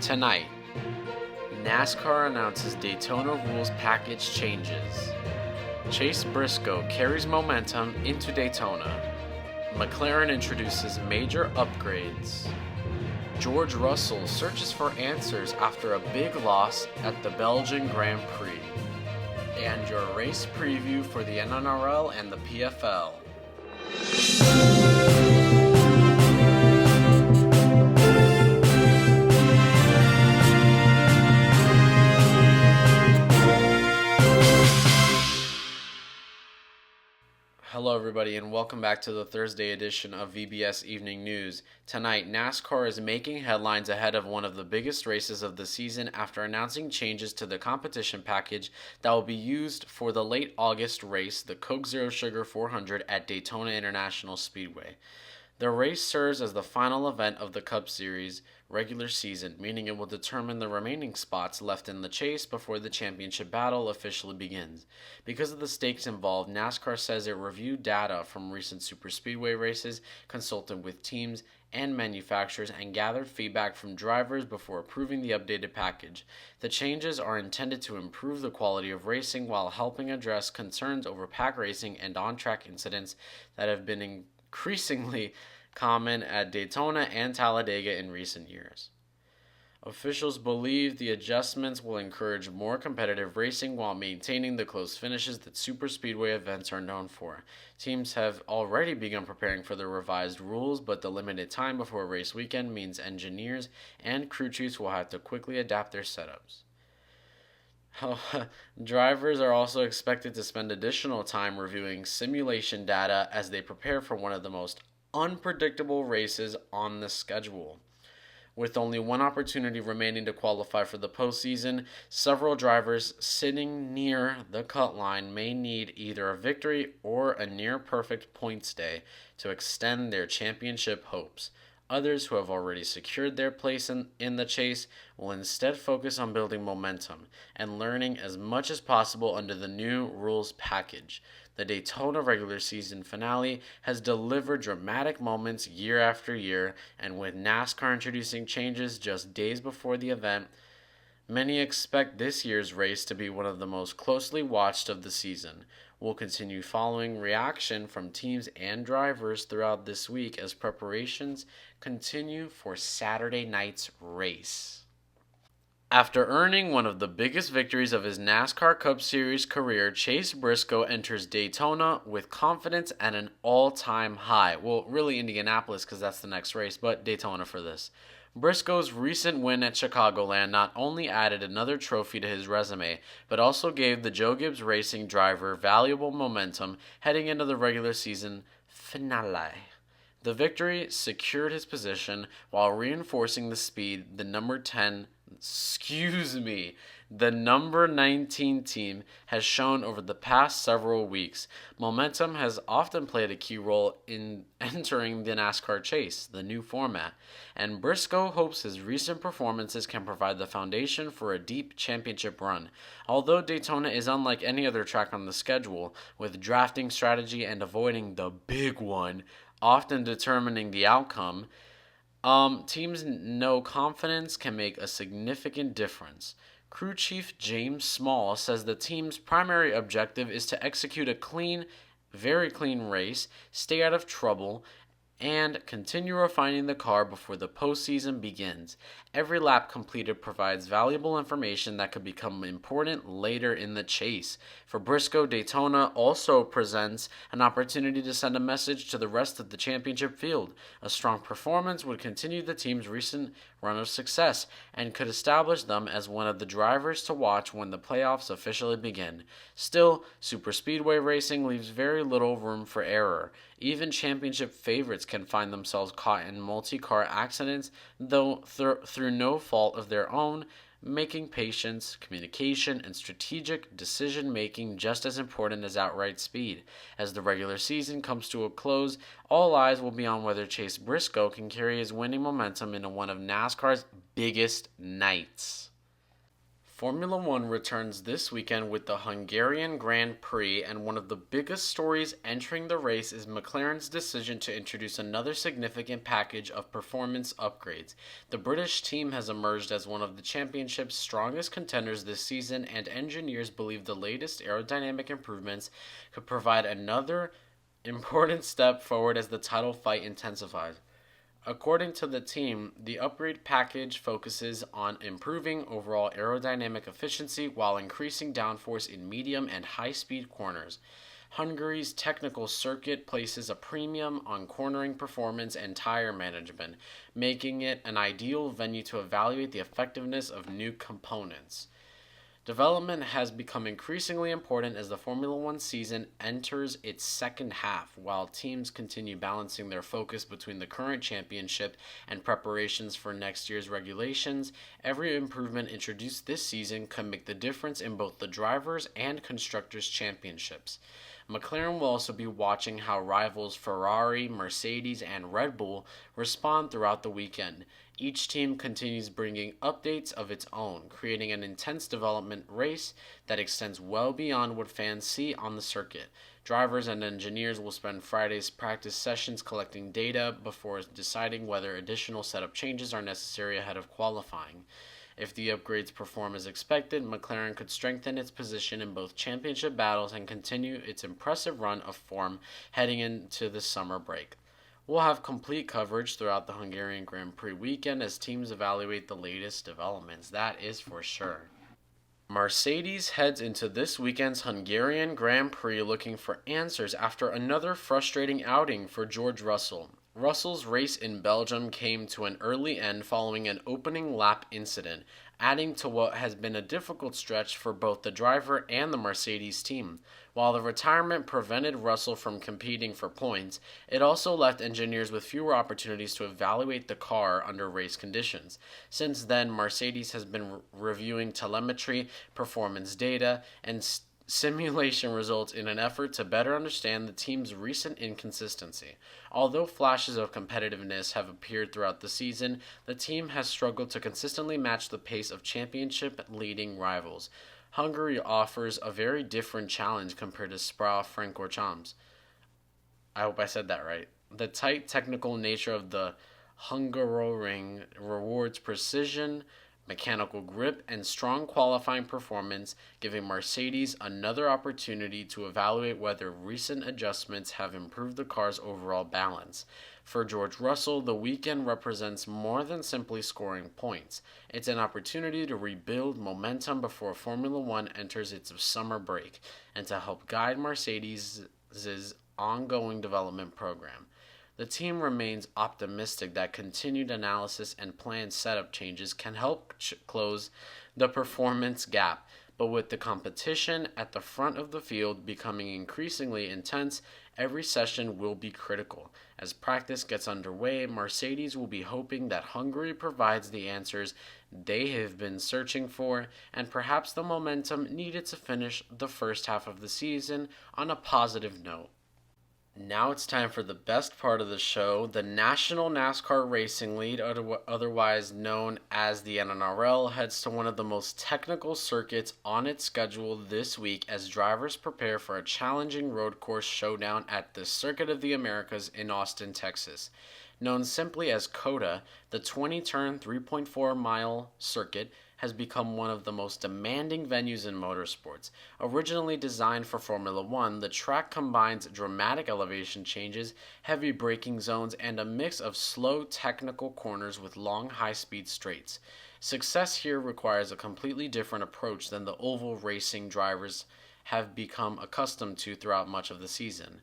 Tonight, NASCAR announces Daytona rules package changes. Chase Briscoe carries momentum into Daytona. McLaren introduces major upgrades. George Russell searches for answers after a big loss at the Belgian Grand Prix. And your race preview for the NRL and the PFL. Hello everybody and welcome back to the Thursday edition of VBS Evening News. Tonight, NASCAR is making headlines ahead of one of the biggest races of the season after announcing changes to the competition package that will be used for the late August race, the Coke Zero Sugar 400 at Daytona International Speedway. The race serves as the final event of the Cup Series regular season, meaning it will determine the remaining spots left in the chase before the championship battle officially begins. Because of the stakes involved, NASCAR says it reviewed data from recent superspeedway races, consulted with teams and manufacturers, and gathered feedback from drivers before approving the updated package. The changes are intended to improve the quality of racing while helping address concerns over pack racing and on-track incidents that have been increasingly common at Daytona and Talladega in recent years. Officials believe the adjustments will encourage more competitive racing while maintaining the close finishes that superspeedway events are known for. Teams have already begun preparing for the revised rules, but the limited time before race weekend means engineers and crew chiefs will have to quickly adapt their setups. Drivers are also expected to spend additional time reviewing simulation data as they prepare for one of the most unpredictable races on the schedule. With only one opportunity remaining to qualify for the postseason, several drivers sitting near the cut line may need either a victory or a near-perfect points day to extend their championship hopes. Others who have already secured their place in the chase will instead focus on building momentum and learning as much as possible under the new rules package. The Daytona regular season finale has delivered dramatic moments year after year, and with NASCAR introducing changes just days before the event, many expect this year's race to be one of the most closely watched of the season. We'll continue following reaction from teams and drivers throughout this week as preparations continue for Saturday night's race. After earning one of the biggest victories of his NASCAR Cup Series career, Chase Briscoe enters Daytona with confidence at an all-time high. Well, really Indianapolis because that's the next race, but Daytona for this. Briscoe's recent win at Chicagoland not only added another trophy to his resume, but also gave the Joe Gibbs Racing driver valuable momentum heading into the regular season finale. The victory secured his position while reinforcing the speed the number 19 team has shown over the past several weeks. Momentum has often played a key role in entering the NASCAR chase, the new format, and Briscoe hopes his recent performances can provide the foundation for a deep championship run. Although Daytona is unlike any other track on the schedule, with drafting strategy and avoiding the big one often determining the outcome, teams know confidence can make a significant difference. Crew Chief James Small says the team's primary objective is to execute a very clean race, stay out of trouble, and continue refining the car before the postseason begins. Every lap completed provides valuable information that could become important later in the chase. For Briscoe, Daytona also presents an opportunity to send a message to the rest of the championship field. A strong performance would continue the team's recent run of success and could establish them as one of the drivers to watch when the playoffs officially begin. Still, superspeedway racing leaves very little room for error. Even championship favorites can find themselves caught in multi-car accidents, though through no fault of their own, making patience, communication, and strategic decision-making just as important as outright speed. As the regular season comes to a close, all eyes will be on whether Chase Briscoe can carry his winning momentum into one of NASCAR's biggest nights. Formula One returns this weekend with the Hungarian Grand Prix, and one of the biggest stories entering the race is McLaren's decision to introduce another significant package of performance upgrades. The British team has emerged as one of the championship's strongest contenders this season, and engineers believe the latest aerodynamic improvements could provide another important step forward as the title fight intensifies. According to the team, the upgrade package focuses on improving overall aerodynamic efficiency while increasing downforce in medium and high speed corners. Hungary's technical circuit places a premium on cornering performance and tire management, making it an ideal venue to evaluate the effectiveness of new components. Development has become increasingly important as the Formula One season enters its second half, while teams continue balancing their focus between the current championship and preparations for next year's regulations. Every improvement introduced this season can make the difference in both the drivers' and constructors' championships. McLaren will also be watching how rivals Ferrari, Mercedes, and Red Bull respond throughout the weekend. Each team continues bringing updates of its own, creating an intense development race that extends well beyond what fans see on the circuit. Drivers and engineers will spend Friday's practice sessions collecting data before deciding whether additional setup changes are necessary ahead of qualifying. If the upgrades perform as expected, McLaren could strengthen its position in both championship battles and continue its impressive run of form heading into the summer break. We'll have complete coverage throughout the Hungarian Grand Prix weekend as teams evaluate the latest developments, that is for sure. Mercedes heads into this weekend's Hungarian Grand Prix looking for answers after another frustrating outing for George Russell. Russell's race in Belgium came to an early end following an opening lap incident, adding to what has been a difficult stretch for both the driver and the Mercedes team. While the retirement prevented Russell from competing for points, it also left engineers with fewer opportunities to evaluate the car under race conditions. Since then, Mercedes has been reviewing telemetry, performance data, and simulation results in an effort to better understand the team's recent inconsistency. Although flashes of competitiveness have appeared throughout the season, the team has struggled to consistently match the pace of championship-leading rivals. Hungary offers a very different challenge compared to Spa-Francorchamps. I hope I said that right. The tight technical nature of the Hungaroring rewards precision, mechanical grip, and strong qualifying performance, giving Mercedes another opportunity to evaluate whether recent adjustments have improved the car's overall balance. For George Russell, the weekend represents more than simply scoring points. It's an opportunity to rebuild momentum before Formula One enters its summer break and to help guide Mercedes' ongoing development program. The team remains optimistic that continued analysis and planned setup changes can help close the performance gap, but with the competition at the front of the field becoming increasingly intense, every session will be critical. As practice gets underway, Mercedes will be hoping that Hungary provides the answers they have been searching for, and perhaps the momentum needed to finish the first half of the season on a positive note. Now it's time for the best part of the show. The National NASCAR Racing League, otherwise known as the NNRL, heads to one of the most technical circuits on its schedule this week as drivers prepare for a challenging road course showdown at the Circuit of the Americas in Austin, Texas. Known simply as COTA, the 20-turn, 3.4-mile circuit has become one of the most demanding venues in motorsports. Originally designed for Formula One, the track combines dramatic elevation changes, heavy braking zones, and a mix of slow technical corners with long high-speed straights. Success here requires a completely different approach than the oval racing drivers have become accustomed to throughout much of the season.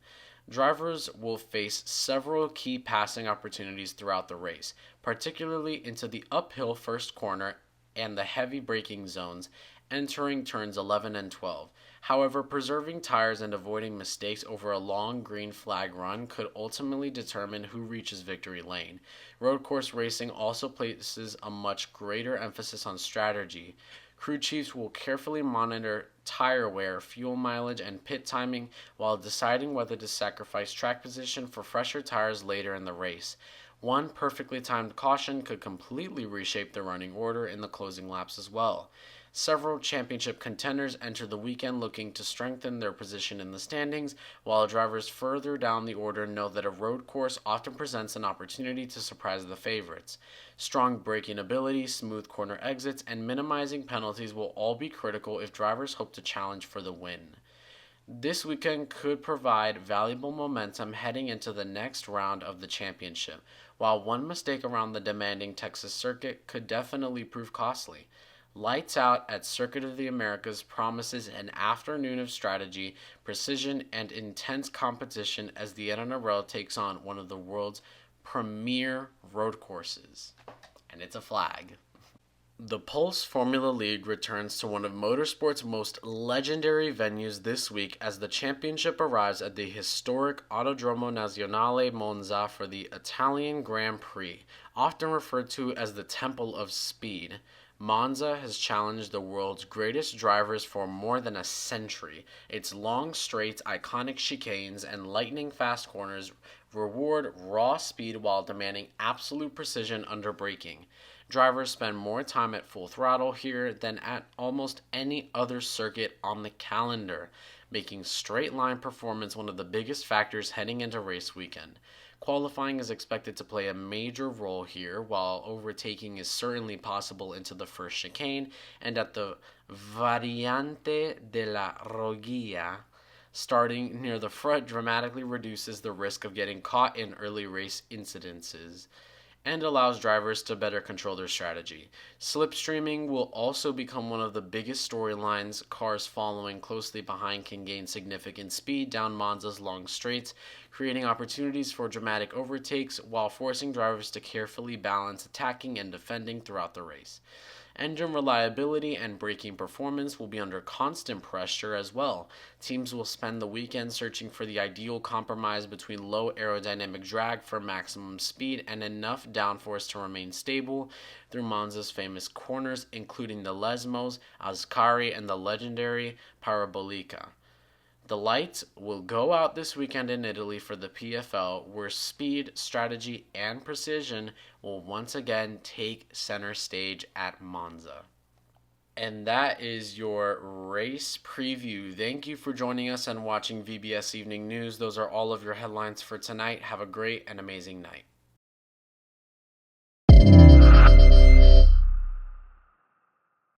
Drivers will face several key passing opportunities throughout the race, particularly into the uphill first corner and the heavy braking zones entering turns 11 and 12. However, preserving tires and avoiding mistakes over a long green flag run could ultimately determine who reaches victory lane. Road course racing also places a much greater emphasis on strategy. Crew chiefs will carefully monitor tire wear, fuel mileage, and pit timing while deciding whether to sacrifice track position for fresher tires later in the race. One perfectly timed caution could completely reshape the running order in the closing laps as well. Several championship contenders enter the weekend looking to strengthen their position in the standings, while drivers further down the order know that a road course often presents an opportunity to surprise the favorites. Strong braking ability, smooth corner exits, and minimizing penalties will all be critical if drivers hope to challenge for the win. This weekend could provide valuable momentum heading into the next round of the championship, while one mistake around the demanding Texas circuit could definitely prove costly. Lights Out at Circuit of the Americas promises an afternoon of strategy, precision, and intense competition as the NRL takes on one of the world's premier road courses. And it's a flag. The Pulse Formula League returns to one of motorsport's most legendary venues this week as the championship arrives at the historic Autodromo Nazionale Monza for the Italian Grand Prix, often referred to as the Temple of Speed. Monza has challenged the world's greatest drivers for more than a century. Its long straights, iconic chicanes, and lightning fast corners reward raw speed while demanding absolute precision under braking. Drivers spend more time at full throttle here than at almost any other circuit on the calendar, making straight line performance one of the biggest factors heading into race weekend. Qualifying is expected to play a major role here, while overtaking is certainly possible into the first chicane and at the Variante della Roggia. Starting near the front dramatically reduces the risk of getting caught in early race incidences and allows drivers to better control their strategy. Slipstreaming will also become one of the biggest storylines. Cars following closely behind can gain significant speed down Monza's long straights, creating opportunities for dramatic overtakes while forcing drivers to carefully balance attacking and defending throughout the race. Engine reliability and braking performance will be under constant pressure as well. Teams will spend the weekend searching for the ideal compromise between low aerodynamic drag for maximum speed and enough downforce to remain stable through Monza's famous corners, including the Lesmos, Ascari, and the legendary Parabolica. The lights will go out this weekend in Italy for the PFL, where speed, strategy, and precision will once again take center stage at Monza. And that is your race preview. Thank you for joining us and watching VBS Evening News. Those are all of your headlines for tonight. Have a great and amazing night.